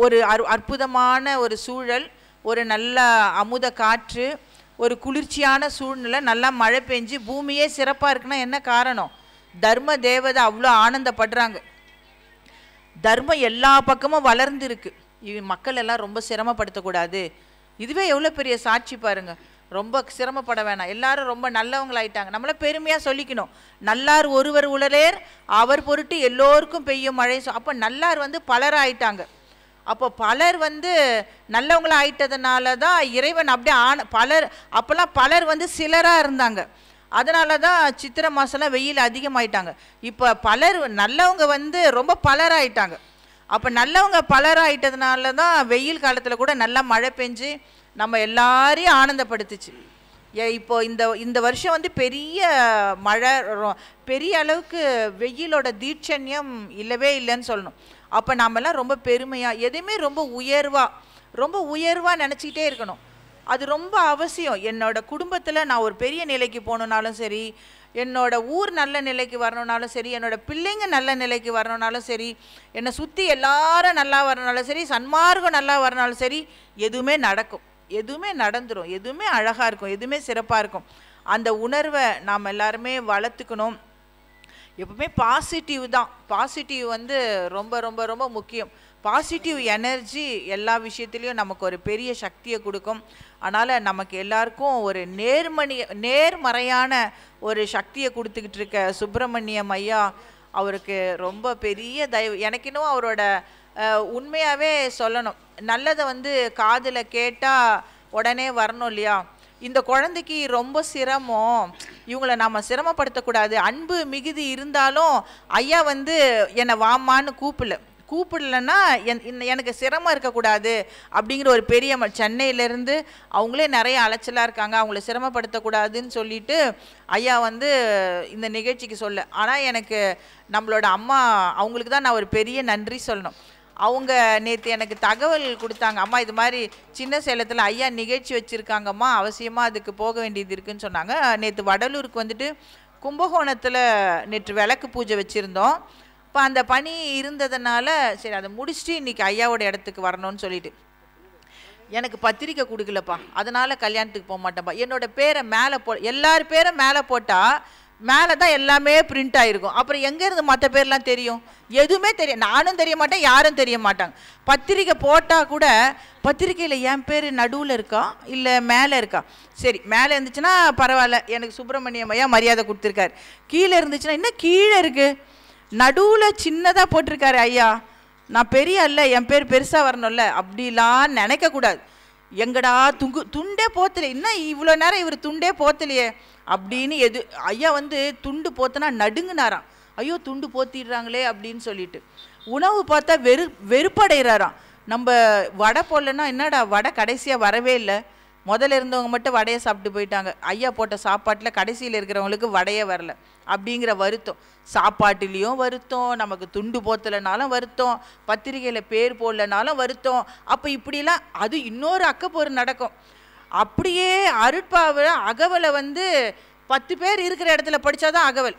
ஒரு அற்புதமான ஒரு சூழல், ஒரு நல்ல அமுத காற்று, ஒரு குளிர்ச்சியான சூழ்நிலை, நல்லா மழை பெஞ்சு பூமியே சிறப்பாக இருக்குன்னா என்ன காரணம்? தர்ம தேவதை அவ்வளோ ஆனந்தப்படுறாங்க, தர்மம் எல்லா பக்கமும் வளர்ந்து இருக்கு, மக்கள் எல்லாம் ரொம்ப சிரமப்படுத்தக்கூடாது. இதுவே எவ்வளோ பெரிய சாட்சி பாருங்க. ரொம்ப சிரமப்பட வேணாம், எல்லாரும் ரொம்ப நல்லவங்களாயிட்டாங்க. நம்மள பெருமையாக சொல்லிக்கணும், நல்லார் ஒருவர் உளரேர் அவர் பொருட்டு எல்லோருக்கும் பெய்யும் மழை. அப்போ நல்லார் பலர் ஆயிட்டாங்க. அப்போ பலர் நல்லவங்களா ஆயிட்டதுனால தான் இறைவன் அப்படியே பலர், அப்போல்லாம் பலர் சிலராக இருந்தாங்க, அதனால தான் சித்திரை மாதம்லாம் வெயில் அதிகமாயிட்டாங்க. இப்போ பலர் நல்லவங்க ரொம்ப பலராயிட்டாங்க. அப்போ நல்லவங்க பலராயிட்டதுனால தான் வெயில் காலத்தில் கூட நல்லா மழை பெஞ்சு நம்ம எல்லாரையும் ஆனந்தப்படுத்துச்சு. இப்போ இந்த வருஷம் பெரிய மழை, பெரிய அளவுக்கு வெயிலோட தீட்சண்யம் இல்லவே இல்லைன்னு சொல்லணும். அப்போ நாமெல்லாம் ரொம்ப பெருமையாக எதையுமே ரொம்ப உயர்வாக நினச்சிக்கிட்டே இருக்கணும். அது ரொம்ப அவசியம். என்னோட குடும்பத்தில் நான் ஒரு பெரிய நிலைக்கு போகணுன்னாலும் சரி, என்னோட ஊர் நல்ல நிலைக்கு வரணுன்னாலும் சரி, என்னோட பிள்ளைங்க நல்ல நிலைக்கு வரணுன்னாலும் சரி, என்னை சுற்றி எல்லாரும் நல்லா வரணுனாலும் சரி, சன்மார்க்கம் நல்லா வரணுனாலும் சரி, எதுவுமே நடக்கும், எதுவுமே நடந்துடும், எதுவுமே அழகாக இருக்கும், எதுவுமே சிறப்பாக இருக்கும். அந்த உணர்வை நாம் எல்லாருமே வளர்த்துக்கணும். எப்பவுமே பாசிட்டிவ் தான், பாசிட்டிவ் ரொம்ப ரொம்ப ரொம்ப முக்கியம். பாசிட்டிவ் எனர்ஜி எல்லா விஷயத்துலேயும் நமக்கு ஒரு பெரிய சக்தியை கொடுக்கும். அதனால் நமக்கு எல்லாருக்கும் ஒரு நேர்மறையான ஒரு சக்தியை கொடுத்துக்கிட்டு இருக்க சுப்பிரமணியம் ஐயா அவருக்கு ரொம்ப பெரிய தயவு. எனக்கு இன்னும் அவரோட உண்மையாகவே சொல்லணும், நல்லதை காதில் கேட்டால் உடனே வரணும் இல்லையா. இந்த குழந்தைக்கு ரொம்ப சிரமம், இவங்களை நம்ம சிரமப்படுத்தக்கூடாது, அன்பு மிகுதி இருந்தாலும் ஐயா என்னை வாமான்னு கூப்பிடலன்னா எனக்கு சிரமம் இருக்கக்கூடாது அப்படிங்கிற ஒரு பெரிய சென்னையிலேருந்து அவங்களே நிறைய அலைச்சலாக இருக்காங்க, அவங்கள சிரமப்படுத்தக்கூடாதுன்னு சொல்லிட்டு ஐயா இந்த நிகழ்ச்சிக்கு சொல்ல. ஆனால் எனக்கு நம்மளோட அம்மா அவங்களுக்கு தான் நான் ஒரு பெரிய நன்றி சொல்லணும். அவங்க நேற்று எனக்கு தகவல் கொடுத்தாங்க, அம்மா இது மாதிரி சின்ன சேலத்தில் ஐயா நிகழ்ச்சி வச்சுருக்காங்கம்மா, அவசியமாக அதுக்கு போக வேண்டியது இருக்குதுன்னு சொன்னாங்க. நேற்று வடலூருக்கு கும்பகோணத்தில் நேற்று விளக்கு பூஜை வச்சுருந்தோம். இப்போ அந்த பணி இருந்ததுனால சரி அதை முடிச்சுட்டு இன்றைக்கி ஐயாவோட இடத்துக்கு வரணும்னு சொல்லிட்டு எனக்கு பத்திரிக்கை கொடுக்கலப்பா, அதனால் கல்யாணத்துக்கு போக மாட்டேன்ப்பா. என்னோடய பேரை மேலே எல்லார் பேரை மேலே போட்டால் மேலே தான் எல்லாமே பிரிண்ட் ஆகிருக்கும், அப்புறம் எங்கேருந்து மற்ற பேர்லாம் தெரியும்? எதுவுமே தெரியும், நானும் தெரிய மாட்டேன், யாரும் தெரிய மாட்டாங்க. பத்திரிக்கை போட்டால் கூட பத்திரிக்கையில் என் பேர் நடுவில் இருக்கா இல்லை மேலே இருக்கா? சரி மேலே இருந்துச்சுன்னா பரவாயில்ல, எனக்கு சுப்பிரமணியம் ஐயா மரியாதை கொடுத்துருக்காரு. கீழே இருந்துச்சுன்னா இன்னும் கீழே இருக்குது, நடுவில் சின்னதாக போட்டிருக்காரு ஐயா, நான் பெரிய அல்ல, என் பேர் பெருசாக வரணும்ல அப்படிலாம் நினைக்கக்கூடாது. எங்கடா துண்டே போத்தலை, இன்னும் இவ்வளோ நேரம் இவர் துண்டே போத்தலையே அப்படின்னு ஐயா துண்டு போத்தனா நடுங்குனாராம், ஐயோ துண்டு போத்திடுறாங்களே அப்படின்னு சொல்லிட்டு. உணவு பார்த்தா வெறுப்படைகிறாராம், நம்ம வடை போடலன்னா என்னடா வடை கடைசியாக வரவே இல்லை, முதல்ல இருந்தவங்க மட்டும் வடையை சாப்பிட்டு போயிட்டாங்க, ஐயா போட்ட சாப்பாட்டில் கடைசியில் இருக்கிறவங்களுக்கு வடையே வரல அப்படிங்கிற வருத்தம். சாப்பாட்டுலேயும் வருத்தம், நமக்கு துண்டு போத்தலைனாலும் வருத்தம், பத்திரிகையில் பேர் போடலனாலும் வருத்தம். அப்போ இப்படிலாம் அது இன்னொரு அக்கப்போர் நடக்கும். அப்படியே அருட்பாவை அகவலை 10 பேர் இருக்கிற இடத்துல படித்தாதான் அகவல்.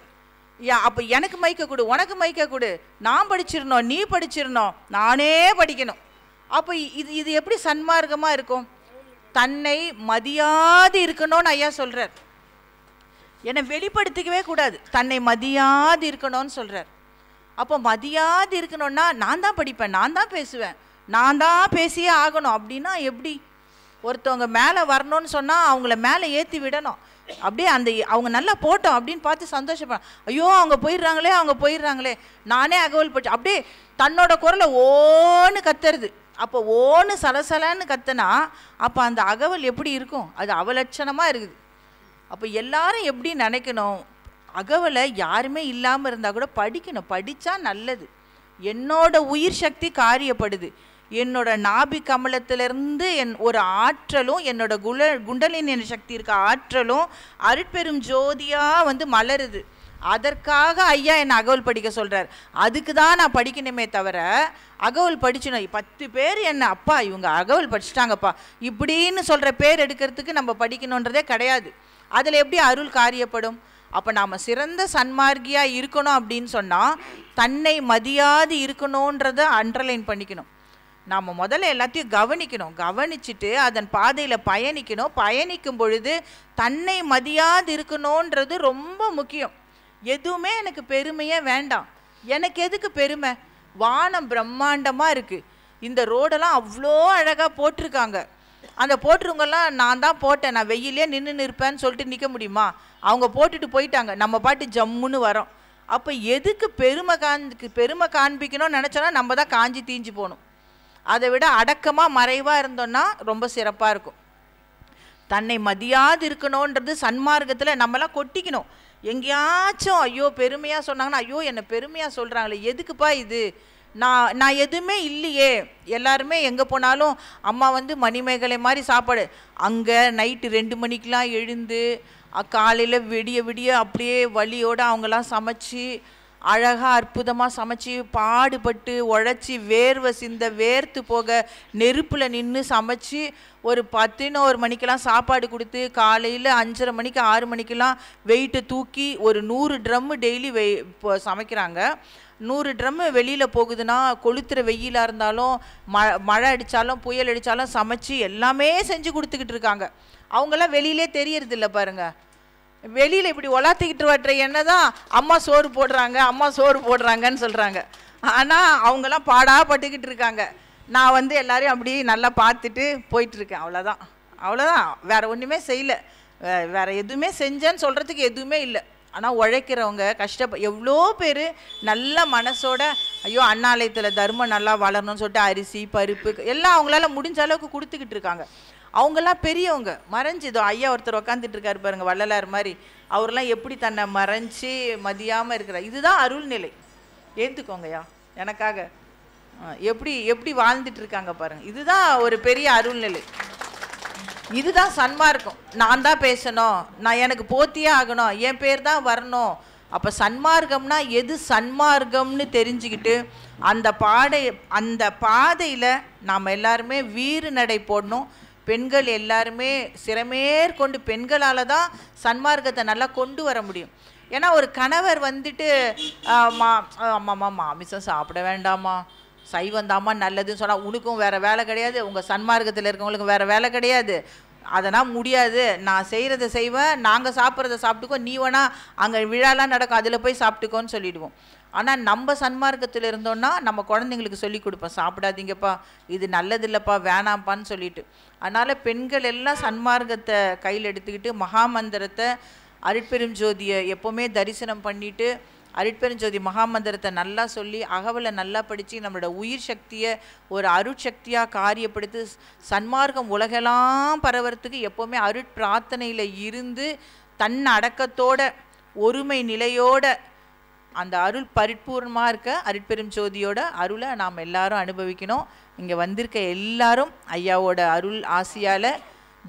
அப்போ எனக்கு மைக்க கொடு, உனக்கு மைக்க கொடு, நான் படிச்சிடணும், நீ படிச்சிடணும், நானே படிக்கணும். அப்போ இது எப்படி சன்மார்க்கமாக இருக்கும்? தன்னை மதியாது இருக்கணும்னு ஐயா சொல்கிறார். என்னை வெளிப்படுத்திக்கவே கூடாது, தன்னை மதியாது இருக்கணும்னு சொல்கிறார். அப்போ மதியாது இருக்கணும்னா நான் தான் படிப்பேன், நான் தான் பேசுவேன், நான் தான் பேசியே ஆகணும் அப்படின்னா எப்படி? ஒருத்தவங்க மேலே வரணும்னு சொன்னால் அவங்கள மேலே ஏற்றி விடணும். அப்படியே அந்த அவங்க நல்லா போட்டோம் அப்படின்னு பார்த்து சந்தோஷப்பட, ஐயோ அவங்க போயிடுறாங்களே நானே அகவல் பட்டு அப்படியே தன்னோட குரலை ஓன்னு கத்துறது. அப்போ ஓன்னு சலசலன்னு கத்துனா அப்போ அந்த அகவல் எப்படி இருக்கும்? அது அவலட்சணமாக இருக்குது. அப்போ எல்லாரும் எப்படி நினைக்கணும், அகவலை யாருமே இல்லாமல் இருந்தால் கூட படிக்கணும், படித்தா நல்லது. என்னோட உயிர் சக்தி காரியப்படுது, என்னோட நாபி கமலத்திலிருந்து ஒரு ஆற்றலும் என்னோட குண்டலினி சக்தி இருக்க ஆற்றலும் அருட்பெரும் ஜோதியாக மலருது. அதற்காக ஐயா என்னை அகவல் படிக்க சொல்கிறார். அதுக்கு தான் நான் படிக்கணுமே தவிர அகவல் படிச்சுனோம் 10 பேர் என்ன அப்பா இவங்க அகவல் படிச்சுட்டாங்கப்பா இப்படின்னு சொல்கிற பேர் எடுக்கிறதுக்கு நம்ம படிக்கணுன்றதே கிடையாது. அதில் எப்படி அருள் காரியப்படும்? அப்போ நாம் சிறந்த சன்மார்க்கியாக இருக்கணும் அப்படின்னு சொன்னால் தன்னை மதியாது இருக்கணுன்றதை அண்டர்லைன் பண்ணிக்கணும். நாம் முதல்ல எல்லாத்தையும் கவனிச்சுட்டு அதன் பாதையில் பயணிக்கும் பொழுது தன்னை மதியாது இருக்கணுன்றது ரொம்ப முக்கியம். எதுவுமே எனக்கு பெருமையே வேண்டாம். எனக்கு எதுக்கு பெருமை? வானம் பிரம்மாண்டமாக இருக்குது, இந்த ரோடெல்லாம் அவ்வளோ அழகாக போட்டிருக்காங்க. அந்த போட்டுருவங்கெல்லாம் நான் தான் போட்டேன், நான் வெயிலே நின்று இருப்பேன்னு சொல்லிட்டு நிற்க முடியுமா? அவங்க போட்டுட்டு போயிட்டாங்க, நம்ம பாட்டு ஜம்முன்னு வரோம். அப்போ எதுக்கு பெருமை காண்பிக்கணும்னு நினச்சோன்னா நம்ம தான் காஞ்சி தீஞ்சு போகணும். அதை விட அடக்கமாக மறைவாக இருந்தோன்னா ரொம்ப சிறப்பாக இருக்கும். தன்னை மதியாது இருக்கணுன்றது சன்மார்க்கத்தில் நம்மளாம் கொட்டிக்கணும். எங்கேயாச்சும் ஐயோ பெருமையாக சொன்னாங்கன்னா ஐயோ என்னை பெருமையாக சொல்கிறாங்களே எதுக்குப்பா இது, நான் எதுவுமே இல்லையே. எல்லாருமே எங்கே போனாலும் அம்மா மணிமேகலை மாதிரி சாப்பாடு, அங்கே நைட்டு 2 மணிக்கெலாம் எழுந்து காலையில் விடிய அப்படியே வலியோடு அவங்களாம் சமைச்சி அழகாக அற்புதமாக சமைச்சி பாடுபட்டு உழைச்சி வேர்வை சிந்த வேர்த்து போக நெருப்பில் நின்று சமைச்சி ஒரு 11 மணிக்கெல்லாம் சாப்பாடு கொடுத்து காலையில் 5:30 மணிக்கு 6 மணிக்கெல்லாம் வெயிட்டை தூக்கி ஒரு 100 ட்ரம்மு டெய்லி சமைக்கிறாங்க. 100 ட்ரம்மு வெளியில் போகுதுன்னா கொளுத்துற வெயிலாக இருந்தாலும் மழை அடித்தாலும் புயல் அடித்தாலும் சமைச்சு எல்லாமே செஞ்சு கொடுத்துக்கிட்டு இருக்காங்க. அவங்களாம் வெளியிலே தெரியறதில்ல பாருங்கள். வெளியில் இப்படி ஒலாத்திக்கிட்டு வட்டுற என்னதான் அம்மா சோறு போடுறாங்கன்னு சொல்கிறாங்க. ஆனால் அவங்களாம் பாடாப்பட்டுக்கிட்டு இருக்காங்க. நான் எல்லாரையும் அப்படி நல்லா பார்த்துட்டு போயிட்டுருக்கேன். அவ்வளோதான் வேறு ஒன்றுமே செய்யலை, வேறு எதுவுமே செஞ்சேன்னு சொல்கிறதுக்கு எதுவுமே இல்லை. ஆனால் உழைக்கிறவங்க எவ்வளோ பேர் நல்ல மனசோட ஐயோ அண்ணாலயத்தில் தர்மம் நல்லா வளரணும்னு சொல்லிட்டு அரிசி பருப்பு எல்லாம் அவங்களால முடிஞ்ச அளவுக்கு கொடுத்துக்கிட்டு இருக்காங்க. அவங்கெல்லாம் பெரியவங்க மறைஞ்சிதோ ஐயா ஒருத்தர் உக்காந்துட்டு இருக்காரு பாருங்க, வள்ளலார் மாதிரி. அவரெல்லாம் எப்படி தன்னை மறைஞ்சி மதியாமல் இருக்கிறார். இதுதான் அருள்நிலை. ஏற்றுக்கோங்கய்யா எனக்காக. எப்படி வாழ்ந்துட்டு இருக்காங்க பாருங்க. இதுதான் ஒரு பெரிய அருள்நிலை. இதுதான் சன்மார்க்கம். நான் தான் பேசணும், நான் எனக்கு போத்தியே ஆகணும், என் பேர் தான் வரணும். அப்போ சன்மார்க்கம்னா எது சன்மார்க்கம்னு தெரிஞ்சுக்கிட்டு அந்த பாதையில் நாம் எல்லாருமே வீறு நடை போடணும். பெண்கள் எல்லாருமே சிறமேற்கொண்டு பெண்களால் தான் சன்மார்க்கத்தை நல்லா கொண்டு வர முடியும். ஏன்னா ஒரு கணவர் அம்மாம்மா மாமிசம் சாப்பிட வேண்டாமா, சைவந்தாம்மா நல்லதுன்னு சொன்னால் உனக்கும் வேறு வேலை கிடையாது, உங்கள் சன்மார்க்கத்தில் இருக்கவங்களுக்கும் வேறு வேலை கிடையாது, அதெல்லாம் முடியாது, நான் செய்கிறத செய்வேன், நாங்கள் சாப்பிட்றத சாப்பிட்டுக்கோ, நீ வேணா அங்கே விழாலாம் நடக்கும் அதில் போய் சாப்பிட்டுக்கோன்னு சொல்லிவிடுவோம். ஆனால் நம்ம சன்மார்க்கத்தில் இருந்தோன்னா நம்ம குழந்தைங்களுக்கு சொல்லி கொடுப்போம், சாப்பிடாதீங்கப்பா இது நல்லதில்லைப்பா வேணாம்ப்பான்னு சொல்லிட்டு. அதனால் பெண்கள் எல்லாம் சன்மார்க்கத்தை கையில் எடுத்துக்கிட்டு மகாமந்திரத்தை அருட்பெரும் ஜோதியை எப்போவுமே தரிசனம் பண்ணிவிட்டு அருட்பெருஞ்சோதி மகாமந்திரத்தை நல்லா சொல்லி அகவலை நல்லா படித்து நம்மளோட உயிர் சக்தியை ஒரு அருட்சக்தியாக காரியப்படுத்தி சன்மார்க்கம் உலகெல்லாம் பரவறதுக்கு எப்போவுமே அருட்பிரார்த்தனையில் இருந்து தன் அடக்கத்தோட ஒருமை நிலையோட அந்த அருள் பரிபூர்ணமாக இருக்க அருட்பெரும் ஜோதியோட அருளை நாம் எல்லாரும் அனுபவிக்கணும். இங்கே வந்திருக்க எல்லாரும் ஐயாவோட அருள் ஆசியால்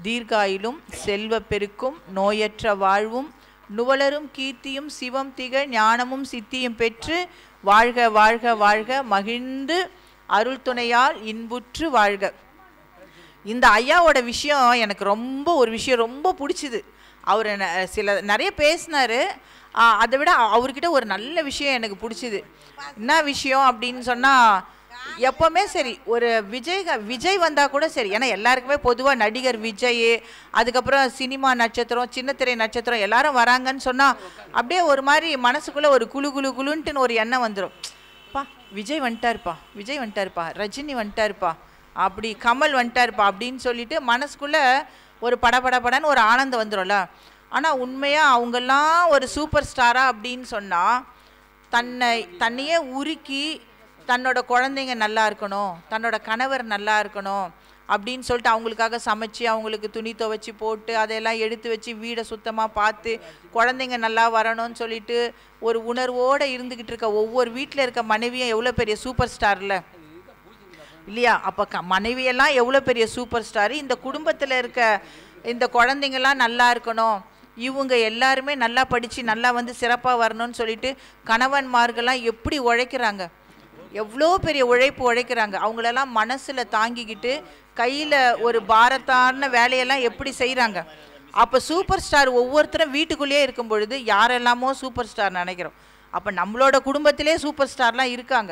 தீர்காயிலும் செல்வ பெருக்கும் நோயற்ற வாழ்வும் நுவலரும் கீர்த்தியும் சிவம் திகழ் ஞானமும் சித்தியும் பெற்று வாழ்க வாழ்க வாழ்க மகிழ்ந்து அருள் துணையால் இன்புற்று வாழ்க. இந்த ஐயாவோட விஷயம் எனக்கு ஒரு விஷயம் ரொம்ப பிடிச்சிது. அவர் நிறைய பேசினார். அதை விட அவர்கிட்ட ஒரு நல்ல விஷயம் எனக்கு பிடிச்சிது. என்ன விஷயம் அப்படின்னு சொன்னால், எப்போவுமே சரி ஒரு விஜய் வந்தால் கூட சரி, ஏன்னா எல்லாருக்குமே பொதுவாக நடிகர் விஜய், அதுக்கப்புறம் சினிமா நட்சத்திரம் சின்னத்திரை நட்சத்திரம் எல்லாரும் வராங்கன்னு சொன்னால் அப்படியே ஒரு மாதிரி மனசுக்குள்ளே ஒரு குழுன்ட்டுன்னு ஒரு எண்ணம் வந்துடும். விஜய் வந்துட்டாருப்பா ரஜினி வந்துட்டாருப்பா அப்படி கமல் வந்துட்டாருப்பா அப்படின்னு சொல்லிட்டு மனசுக்குள்ளே ஒரு படபடன்னு ஒரு ஆனந்தம் வந்துடும்ல. ஆனால் உண்மையாக அவங்கெல்லாம் ஒரு சூப்பர் ஸ்டாரா அப்படின்னு சொன்னால் தன்னையே உருக்கி தன்னோட குழந்தைங்க நல்லா இருக்கணும், தன்னோட கணவர் நல்லா இருக்கணும் அப்படின்னு சொல்லிட்டு அவங்களுக்காக சமைச்சு அவங்களுக்கு துணி துவைச்சி போட்டு அதையெல்லாம் எடுத்து வச்சு வீடை சுத்தமாக பார்த்து குழந்தைங்க நல்லா வரணும்னு சொல்லிட்டு ஒரு உணர்வோடு இருந்துக்கிட்டு இருக்க ஒவ்வொரு வீட்டில் இருக்க மனைவியும் எவ்வளோ பெரிய சூப்பர் ஸ்டாரில் இல்லையா? அப்போ மனைவியெல்லாம் எவ்வளோ பெரிய சூப்பர் ஸ்டாரு. இந்த குடும்பத்தில் இருக்க இந்த குழந்தைங்கள்லாம் நல்லா இருக்கணும், இவங்க எல்லாருமே நல்லா படித்து நல்லா வந்து சிறப்பாக வரணும்னு சொல்லிட்டு கணவன்மார்கள்லாம் எப்படி உழைக்கிறாங்க, எவ்வளோ பெரிய உழைப்பு உழைக்கிறாங்க. அவங்களெல்லாம் மனசில் தாங்கிக்கிட்டு கையில் ஒரு பாரத்தான வேலையெல்லாம் எப்படி செய்கிறாங்க. அப்போ சூப்பர் ஸ்டார் ஒவ்வொருத்தரும் வீட்டுக்குள்ளேயே இருக்கும் பொழுது யாரெல்லாமோ சூப்பர் ஸ்டார் நினைக்கிறோம். அப்போ நம்மளோட குடும்பத்திலே சூப்பர் ஸ்டார்லாம் இருக்காங்க.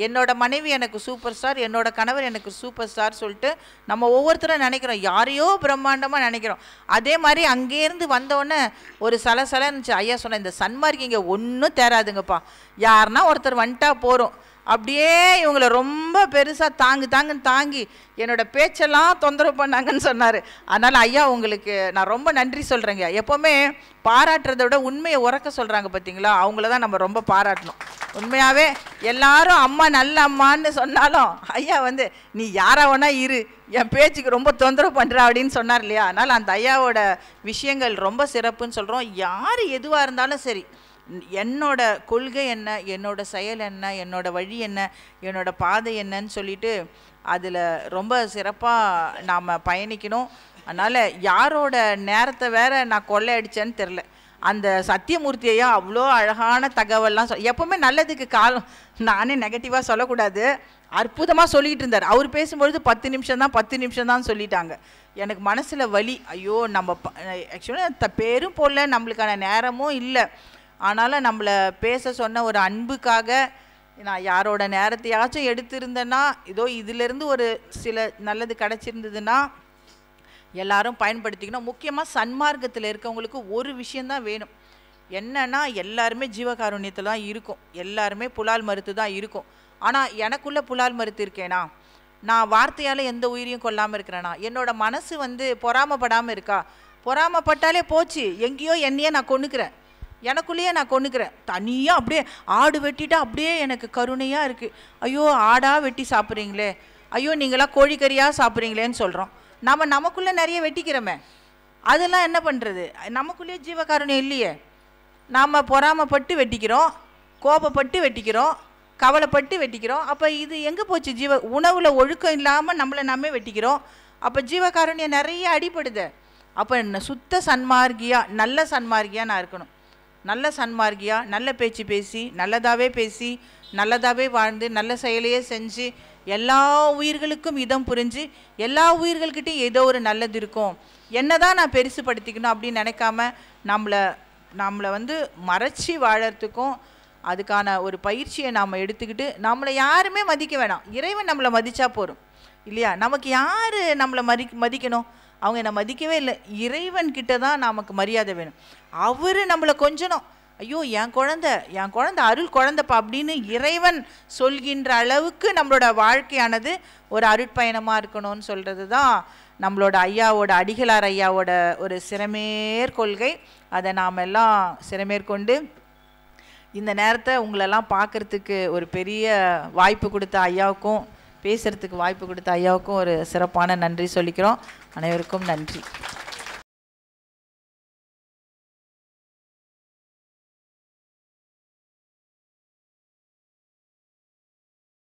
என்னோட மனைவி எனக்கு சூப்பர் ஸ்டார், என்னோட கணவர் எனக்கு சூப்பர் ஸ்டார் சொல்லிட்டு நம்ம ஒவ்வொருத்தரும் நினைக்கிறோம், யாரையோ பிரம்மாண்டமாக நினைக்கிறோம். அதே மாதிரி அங்கேருந்து வந்தோடனே ஒரு சலசலன்னு ஐயா சொன்ன இந்த சன்மார்க் இங்கே ஒன்றும் தேராதுங்கப்பா, யாருன்னா ஒருத்தர் வந்துட்டா போகிறோம், அப்படியே இவங்களை ரொம்ப பெருசாக தாங்குன்னு தாங்கி என்னோட பேச்செல்லாம் தொந்தரவு பண்ணாங்கன்னு சொன்னார். அதனால் ஐயா உங்களுக்கு நான் ரொம்ப நன்றி சொல்கிறேங்க. எப்போவுமே பாராட்டுறதை விட உண்மையை உறக்க சொல்கிறாங்க பார்த்தீங்களா, அவங்கள தான் நம்ம ரொம்ப பாராட்டணும். உண்மையாகவே எல்லாரும் அம்மா நல்ல அம்மான்னு சொன்னாலும் ஐயா வந்து நீ யாரா வேணா இரு, என் பேச்சுக்கு ரொம்ப தொந்தரவு பண்ணுறா அப்படின்னு சொன்னார் இல்லையா. அதனால் அந்த ஐயாவோட விஷயங்கள் ரொம்ப சிறப்புன்னு சொல்கிறோம். யார் எதுவாக இருந்தாலும் சரி, என்னோட கொள்கை என்ன, என்னோட செயல் என்ன, என்னோட வழி என்ன, என்னோட பாதை என்னன்னு சொல்லிட்டு அதில் ரொம்ப சிறப்பாக நாம் பயணிக்கணும். அதனால் யாரோட நேரத்தை வேற நான் கொள்ளையடிச்சேன்னு தெரில. அந்த சத்தியமூர்த்தியையா அவ்வளோ அழகான தகவல்லாம் எப்போவுமே நல்லதுக்கு காலம், நானே நெகட்டிவாக சொல்லக்கூடாது, அற்புதமாக சொல்லிகிட்டு இருந்தார். அவர் பேசும்பொழுது 10 நிமிஷம் தான் சொல்லிட்டாங்க. எனக்கு மனசில் வலி, ஐயோ நம்ம ஆக்சுவலாக பேரும் போடல, நம்மளுக்கான நேரமும் இல்லை. ஆனாலும் நம்மளை பேச சொன்ன ஒரு அன்புக்காக நான் யாரோட நேரத்தையாச்சும் எடுத்திருந்தேன்னா, இதோ இதிலேருந்து ஒரு சில நல்லது கிடச்சிருந்ததுன்னா எல்லாரும் பயன்படுத்திக்கணும். முக்கியமாக சன்மார்க்கத்தில் இருக்கவங்களுக்கு ஒரு விஷயந்தான் வேணும், என்னன்னா எல்லாருமே ஜீவகாருண்யத்தில் தான் இருக்கும், எல்லாருமே புலால் மறுத்து தான் இருக்கும். ஆனால் எனக்குள்ளே புலால் மறுத்து இருக்கேனா, நான் வார்த்தையால் எந்த உயிரையும் கொல்லாமல் இருக்கிறேனா, என்னோட மனசு வந்து பொறாமப்படாமல் இருக்கா, பொறாமப்பட்டாலே போச்சு, எங்கேயோ என்னையே நான் கொன்னுக்கிறேன், எனக்குள்ளேயே நான் கொன்னுக்கிறேன், தனியாக அப்படியே ஆடு வெட்டிட்டா அப்படியே எனக்கு கருணையாக இருக்குது, ஐயோ ஆடாக வெட்டி சாப்பிட்றீங்களே, ஐயோ நீங்களாம் கோழிக்கறியாக சாப்பிட்றீங்களேன்னு சொல்கிறோம். நமக்குள்ளே நிறைய வெட்டிக்கிறோமே, அதெல்லாம் என்ன பண்ணுறது, நமக்குள்ளேயே ஜீவகாருண்யம் இல்லையே. நாம் பொறாமப்பட்டு வெட்டிக்கிறோம், கோபப்பட்டு வெட்டிக்கிறோம், கவலைப்பட்டு வெட்டிக்கிறோம். அப்போ இது எங்கே போச்சு? உணவில் ஒழுக்கம் இல்லாமல் நம்மளை நாமே வெட்டிக்கிறோம். அப்போ ஜீவகாருண்யம் நிறைய அடிபடுது. அப்போ சுத்த சன்மார்க்கியா, நல்ல சன்மார்க்கியா நான் இருக்கணும், நல்ல சன்மார்க்கியா, நல்ல பேச்சு பேசி, நல்லதாகவே பேசி, நல்லதாகவே வாழ்ந்து, நல்ல செயலையே செஞ்சு, எல்லா உயிர்களுக்கும் இதம் புரிஞ்சு, எல்லா உயிர்கள்கிட்டையும் ஏதோ ஒரு நல்லது இருக்கும், என்னதான் நான் பெருசுப்படுத்திக்கணும் அப்படின்னு நினைக்காம நம்மளை வந்து மறைச்சி வாழறதுக்கும் அதுக்கான ஒரு பயிற்சியை நாம் எடுத்துக்கிட்டு, நம்மளை யாருமே மதிக்க வேணாம், இறைவன் நம்மளை மதித்தா போகிறோம் இல்லையா. நமக்கு யார் நம்மளை மதிக்கணும், அவங்க என்னை மதிக்கவே இல்லை, இறைவன்கிட்ட தான் நமக்கு மரியாதை வேணும். அவர் நம்மளை கொஞ்சணும், ஐயோ என் குழந்தை அருள் குழந்தைப்பா அப்படின்னு இறைவன் சொல்கின்ற அளவுக்கு நம்மளோட வாழ்க்கையானது ஒரு அருட்பயணமாக இருக்கணும்னு சொல்கிறது தான் நம்மளோட ஐயாவோட, அடிகளார் ஐயாவோட ஒரு சிறமேற் கொள்கை. அதை நாம் எல்லாம் சிறமேற்கொண்டு இந்த நேரத்தை உங்களெல்லாம் பார்க்குறதுக்கு ஒரு பெரிய வாய்ப்பு கொடுத்த ஐயாவுக்கும், பேசுகிறதுக்கு வாய்ப்பு கொடுத்த ஐயாவுக்கும் ஒரு சிறப்பான நன்றி சொல்லிக்கிறோம். அனைவருக்கும் நன்றி.